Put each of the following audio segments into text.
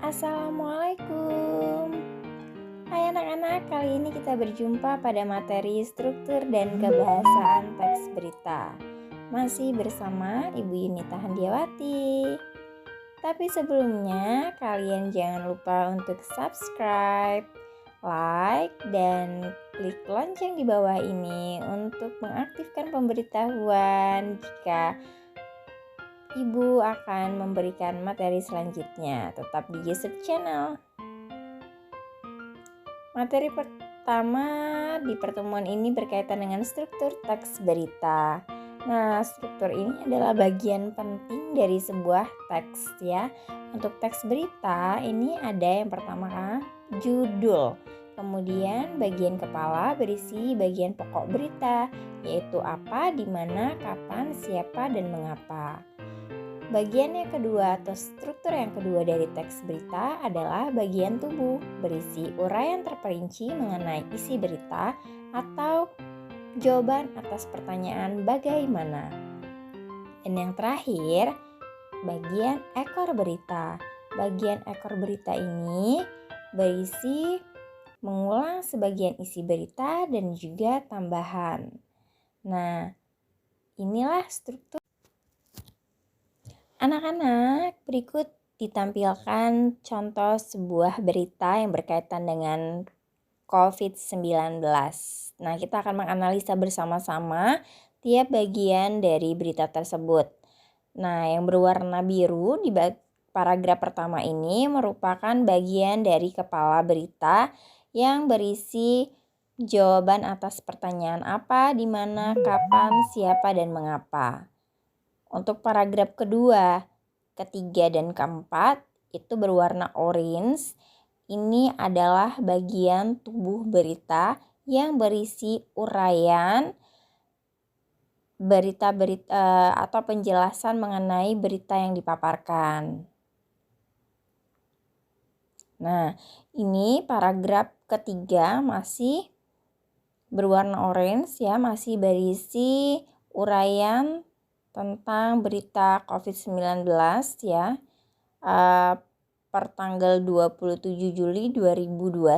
Assalamualaikum. Hai anak-anak, kali ini kita berjumpa pada materi struktur dan kebahasaan teks berita. Masih bersama Ibu Yunita Handiawati. Tapi sebelumnya, kalian jangan lupa untuk subscribe, like, dan klik lonceng di bawah ini untuk mengaktifkan pemberitahuan jika Ibu akan memberikan materi selanjutnya. Tetap di YouTube channel. Materi pertama di pertemuan ini berkaitan dengan struktur teks berita. Nah, struktur ini adalah bagian penting dari sebuah teks ya. Untuk teks berita ini ada yang pertama judul. Kemudian bagian kepala berisi bagian pokok berita, yaitu apa, di mana, kapan, siapa, dan mengapa. Bagian yang kedua atau struktur yang kedua dari teks berita adalah bagian tubuh, berisi uraian terperinci mengenai isi berita atau jawaban atas pertanyaan bagaimana. Dan yang terakhir, bagian ekor berita. Bagian ekor berita ini berisi mengulang sebagian isi berita dan juga tambahan. Nah, inilah struktur. Anak-anak, berikut ditampilkan contoh sebuah berita yang berkaitan dengan COVID-19. Nah, kita akan menganalisa bersama-sama tiap bagian dari berita tersebut. Nah, yang berwarna biru di paragraf pertama ini merupakan bagian dari kepala berita yang berisi jawaban atas pertanyaan apa, di mana, kapan, siapa, dan mengapa. Untuk paragraf kedua, ketiga, dan keempat itu berwarna orange. Ini adalah bagian tubuh berita yang berisi uraian berita atau penjelasan mengenai berita yang dipaparkan. Nah, ini paragraf ketiga masih berwarna orange ya, masih berisi uraian tentang berita COVID-19 ya, per tanggal 27 Juli 2021.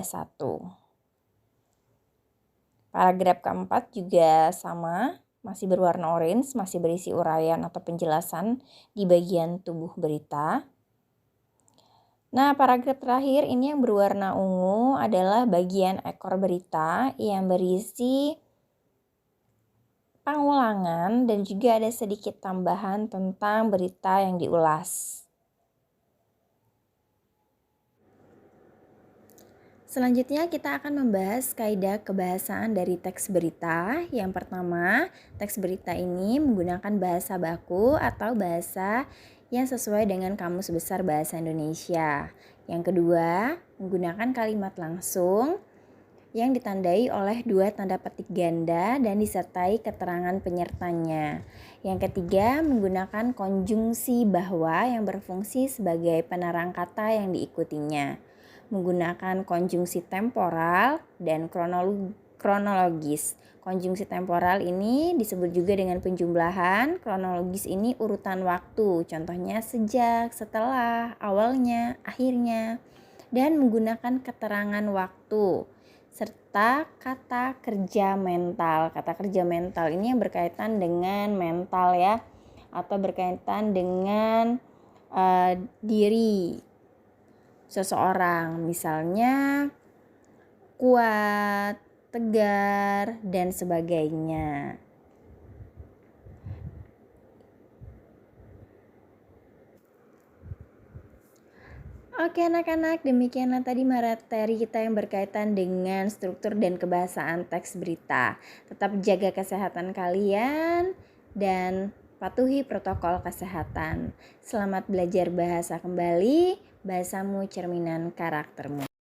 Paragraf keempat juga sama, masih berwarna orange, masih berisi uraian atau penjelasan di bagian tubuh berita. Nah, paragraf terakhir ini yang berwarna ungu adalah bagian ekor berita yang berisi pengulangan dan juga ada sedikit tambahan tentang berita yang diulas. Selanjutnya kita akan membahas kaidah kebahasaan dari teks berita. Yang pertama, teks berita ini menggunakan bahasa baku atau bahasa yang sesuai dengan Kamus Besar Bahasa Indonesia. Yang kedua, menggunakan kalimat langsung yang ditandai oleh dua tanda petik ganda dan disertai keterangan penyertanya. Yang ketiga, menggunakan konjungsi bahwa yang berfungsi sebagai penerang kata yang diikutinya. Menggunakan konjungsi temporal dan kronologis. Konjungsi temporal ini disebut juga dengan penjumlahan, kronologis ini urutan waktu, contohnya sejak, setelah, awalnya, akhirnya, dan menggunakan keterangan waktu. Serta kata kerja mental. Kata kerja mental ini yang berkaitan dengan mental ya, atau berkaitan dengan diri seseorang, misalnya kuat, tegar, dan sebagainya. Oke anak-anak, demikianlah tadi materi kita yang berkaitan dengan struktur dan kebahasaan teks berita. Tetap jaga kesehatan kalian dan patuhi protokol kesehatan. Selamat belajar bahasa kembali, bahasamu cerminan karaktermu.